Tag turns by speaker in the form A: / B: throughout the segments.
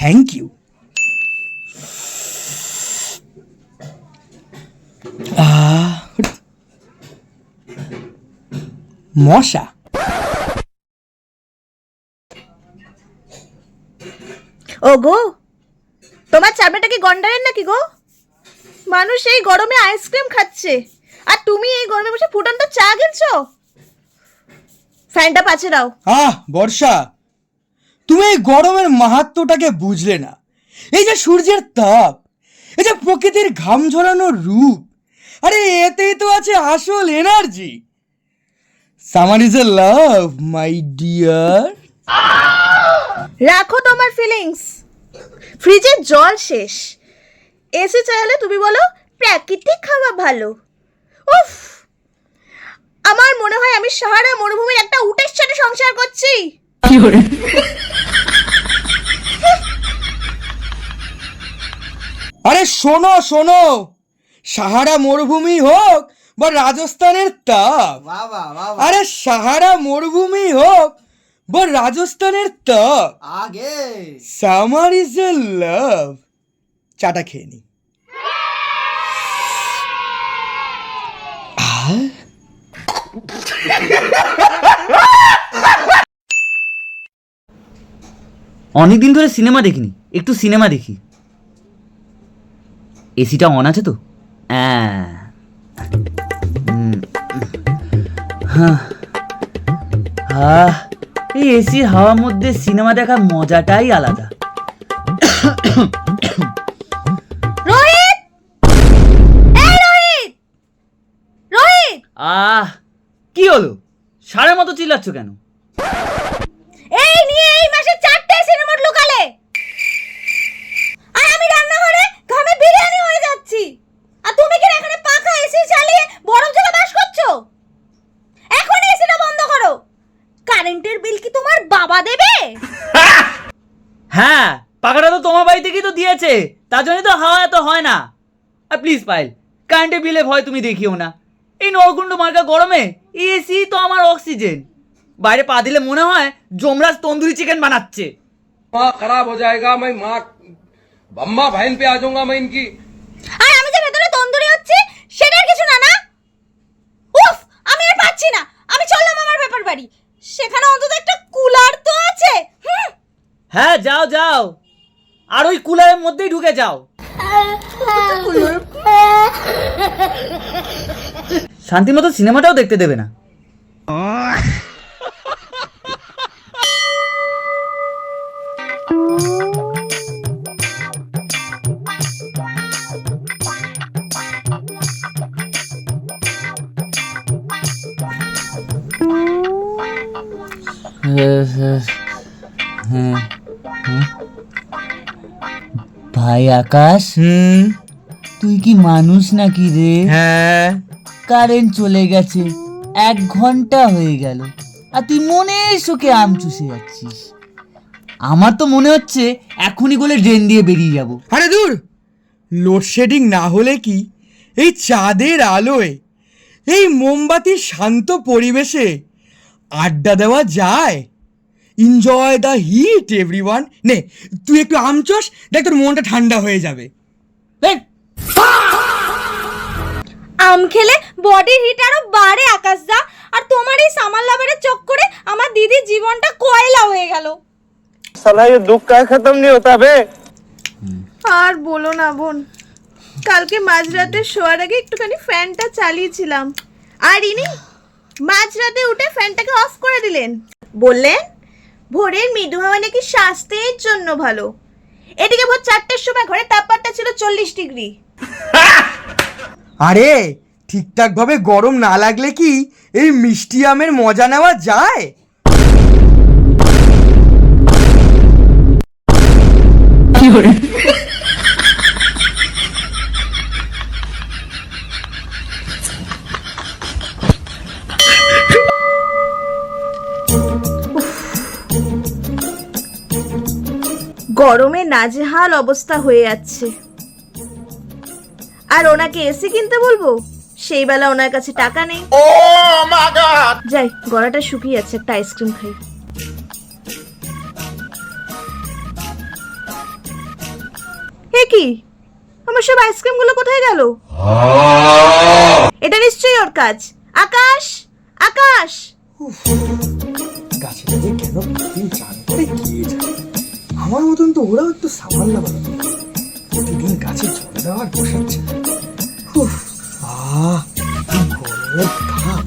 A: Thank you. মশা।
B: ও গো, তোমার চামড়াটা কি গন্ডারের নাকি গো? মানুষ এই গরমে আইসক্রিম খাচ্ছে আর তুমি এই গরমে বসে ফুটন্ত চা গিলছো। ফ্যানটা পাচ্ছে দাও।
A: বর্ষা, তুমি এই গরমের মাহাত্ম্যটাকে বুঝলে না। এই যে সূর্যের তাপ, এই যে প্রকৃতির ঘাম ঝরানোর রূপ, আরে এতেই তো আছে আসল energy. Summer is a love my dear.
B: রাখো তোমার ফিলিংস। ফ্রিজের জল শেষ, এসি চাইলে তুমি বলো প্রাকৃতিক খাওয়া ভালো। উফ, আমার মনে হয় আমি সাহারা মরুভূমির একটা উটের সাথে সংসার করছি।
A: আরে শোনো শোনো, সাহারা মরুভূমি হোক বা রাজস্থানের তাপ, আরে সাহারা মরুভূমি হোক বা রাজস্থানের তাপ,
C: আগে
A: সামার ইজ এ লাভ। চাটা খেয়ে নি।
D: অনেকদিন ধরে সিনেমা দেখিনি, একটু সিনেমা দেখি। এসিটা অন আছে তো? এই এসির হাওয়ার মধ্যে সিনেমা দেখার মজাটাই আলাদা।
B: রোহিত, এই রোহিত, রোহিত,
D: কি হলো? সারের মতো চিল্লাচ্ছ কেন?
B: এই নিয়ে এই মাসে 4টে সিনেমার লোকালে, আর আমি রান্নাঘরে ঘামে বিরিয়ানি হয়ে যাচ্ছি, আর তুমি কি এখানে পাখা এসি চালিয়ে বরফ জলে বাস করছো? এখন এসিটা বন্ধ করো। কারেন্টের বিল কি তোমার বাবা দেবে?
D: হ্যাঁ, পাখাটা তো তোমার বাড়ি থেকেই তো দিয়েছে, তার জন্য তো হাওয়া এত হয় না। আর প্লিজ পাইল, কারেন্টের বিলে ভয় তুমি দেখিও না। এই নরকুণ্ড মার্কা গরমে এসি তো আমার অক্সিজেন। বাইরে পা দিলে মনে হয় যমরাজ তন্দুরি চিকেন বানাচ্ছে।
E: खराब हो जाएगा, मैं माँ अम्मा बहन पे आ जाऊंगा मैं इनकी।
B: আর আমি যে ভেতরে তন্দুরি হচ্ছে সেটার কিছু না না। উফ, আমি আর পাচ্ছি না। আমি চললাম আমার ব্যাপার বাড়ি, সেখানে অন্তত একটা কুলার তো আছে।
D: হ্যাঁ যাও যাও, আর ওই কুলারের মধ্যেই ঢুকে যাও। শান্তি মতো সিনেমাটাও দেখতে দেবে না। ভাই আকাশ, তুই কি মানুষ নাকি রে?
A: হ্যাঁ,
D: কারেন্ট চলে গেছে, 1 ঘন্টা হয়ে গেল, আর তুই মনের সুখে আম চুষে যাচ্ছিস। আমার তো মনে হচ্ছে এখনই গলে ড্রেন দিয়ে বেরিয়ে যাব।
A: আরে দূর, লোডশেডিং না হলে কি এই চাঁদের আলোয়, এই মোমবাতির শান্ত পরিবেশে আড্ডা দেওয়া যায়? Enjoy the heat everyone. নে তুই একটু আমচস, দেখ তোর মনটা ঠান্ডা হয়ে যাবে।
B: আম খেলে বডির হিট আরো বাড়ে আকাশদা, আর তোমার এই সামার লাভারের চক্করে আমার দিদির জীবনটা কয়লা হয়ে গেল।
C: साला ये दुख का खत्म नहीं होता बे।
B: আর বলো না বোন, কালকে মাঝরাতে শোয়ার আগে একটুখানি ফ্যানটা চালিয়েছিলাম, আর ইনি মাঝরাতে উঠে ফ্যানটাকে অফ করে দিলেন। বললেন ভোরের মৃদু হাওয়া নাকি স্বাস্থ্যের জন্য ভালো। এদিকে ভোর 4টের সময় ঘরে তাপমাত্রা ছিল 40 ডিগ্রি।
A: আরে ঠিকঠাক ভাবে গরম না লাগলে কি এই মিষ্টি আমের মজা নেওয়া যায়?
B: গরমে নাজেহাল অবস্থা হয়ে যাচ্ছে, আর ওনাকে এসি কিনতে বলবো, সেই বেলা ওনার কাছে টাকা নেই। যাই, গলাটা শুকিয়ে যাচ্ছে, একটা আইসক্রিম খাই। কি আমার সব আইসক্রিমগুলো কোথায় গেল? এটা নিশ্চয়ই ওর কাজ। আকাশ, আকাশ!
A: গাছেটা যে কেন প্রতিদিন চান করে কে জানে। আমার মতন তো ওরাও একটু সামান্য বানাতো, প্রতিদিন গাছে জল দেওয়ার বসাচ্ছে। উফ, আহ, কি গরমের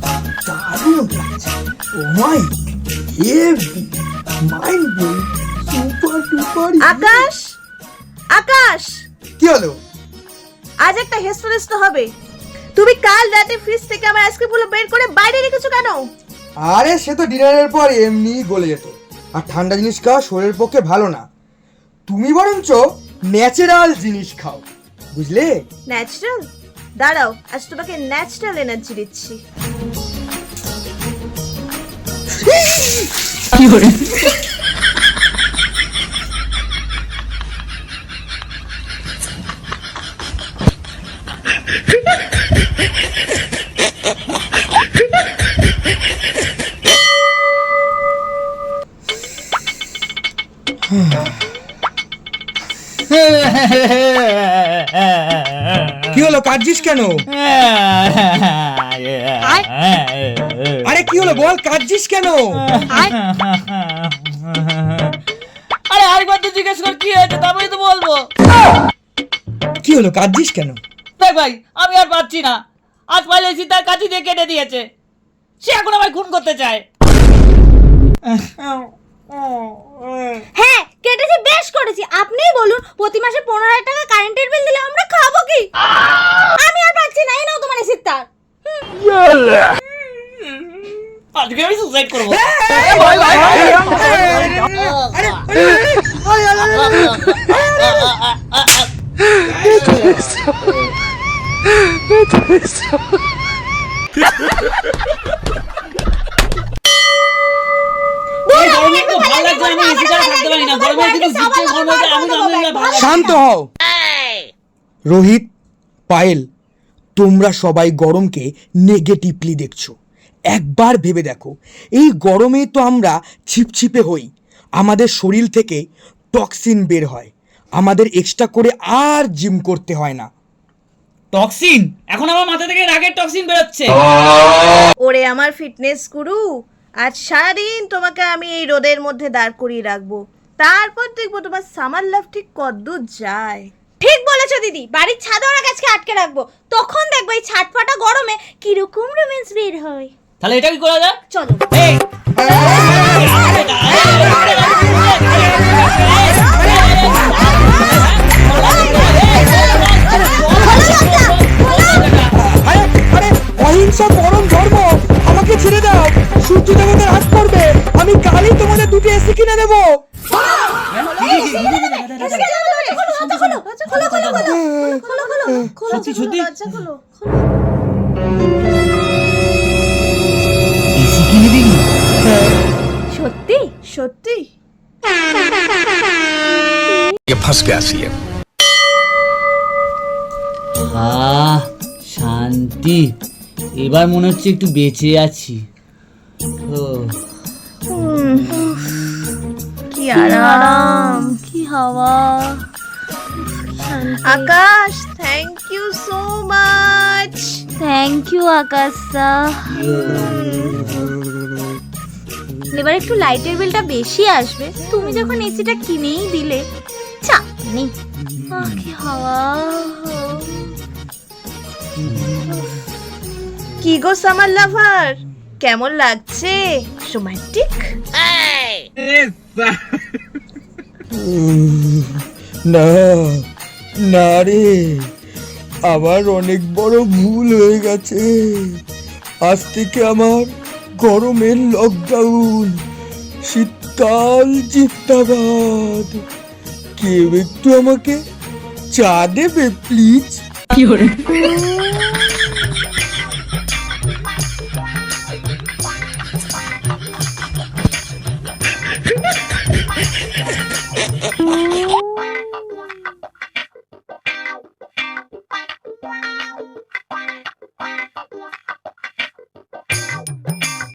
A: তাপ, দারুণ লাগছে। Oh my heavy, mind blowing, super duper.
B: Akash, Akash!
A: কি হলো?
B: আজ একটা হেস্ট হবে। তুমি কাল রাতে ফ্রিজ থেকে আমার আইসক্রিমগুলো বের করে বাইরে রেখেছো কেন?
A: আরে সে তো ডিনারের পর এমনি গলে যেত, আর ঠান্ডা জিনিস খাওয়া শরীরের পক্ষে ভালো না। তুমি বরঞ্চ ন্যাচারাল জিনিস খাও, বুঝলে?
B: ন্যাচারাল? দাঁড়াও, আজ তোমাকে ন্যাচারাল এনার্জি দিচ্ছি।
A: কি হলো, কাঁদছিস কেন? আরে কি হলো বল, কাঁদছিস কেন?
D: আরে আরেকবার তো জিজ্ঞেস কর কি হয়েছে, তারপরে তো বলবো।
A: কি হলো, কাঁদছিস কেন?
D: দেখ ভাই, আমি আর পাচ্ছি না। আজ পাইলে তার কাছে দিয়ে কেটে দিয়েছে। সে এখন আমায় খুন করতে চায়।
F: হ্যাঁ, কেটেছি, বেশ করেছি। আপনিই বলুন, প্রতি মাসে 15,000 টাকা কারেন্টের বিল দিলে আমরা খাবো কি? আমি আর পাচ্ছি না, এই নাও তোমার এসির তার।
D: আজকে আমি সুসাইড করবো।
A: শান্ত হও। রোহিত, পায়েল, তোমরা সবাই গরমকে নেগেটিভলি দেখছো। একবার ভেবে দেখো, এই গরমে তো আমরা ছিপছিপে হই, আমাদের শরীর থেকে টক্সিন বের হয়, আমাদের এক্সট্রা করে আর জিম করতে হয় না।
D: টক্সিন? এখন আমার মাথা থেকে রাগের টক্সিন বেরোচ্ছে।
B: ওরে আমার ফিটনেস গুরু, আজ সারাদিন তোমাকে আমি এই রোদের মধ্যে দাঁড় করিয়ে রাখবো, তারপর দেখবো তোমার সামার লাভ ঠিক কদ্দূর যায়।
F: ঠিক বলেছো দিদি, বাড়ির ছাদে ওরা গাছকে আটকে রাখবো, তখন দেখবো এই ছাটফাটা গরমে কিরকম রোম্যান্স বের হয়।
D: তাহলে এটা কি করা যায়?
F: চলো।
D: এই
A: আরে আরে, অহিংসা পরম ধর্ম, আমাকে ছেড়ে দাও। সূর্য দেবতার হাত পড়বে, আমি কালই তোমাদের দুটো এসি কিনে দেবো।
D: সত্যি সত্যি
B: দরজা খোলো।
D: এসি কিনে দিবি?
F: সত্যি?
B: সত্যি?
G: ये फंस गया सीएम।
D: শান্তি, এবার মনে হচ্ছে একটু বেঁচে আছি।
B: কি আরাম,
F: কি হাওয়া।
B: Akash, thank you so much.
F: Thank you Akash দা। এবার একটু লাইটের বিলটা বেশি আসবে, তুমি যখন এসিটা কিনেই দিলে। চাপ নেই। কি হাওয়া।
B: কি গো সামার লাভার, কেমন লাগছে? রোমান্টিক?
A: না না রে, আমার অনেক বড় ভুল হয়ে গেছে। আজ থেকে আমার গরমের লকডাউন, শীতকাল জিন্দাবাদ। কেউ একটু আমাকে চা দেবে প্লিজ?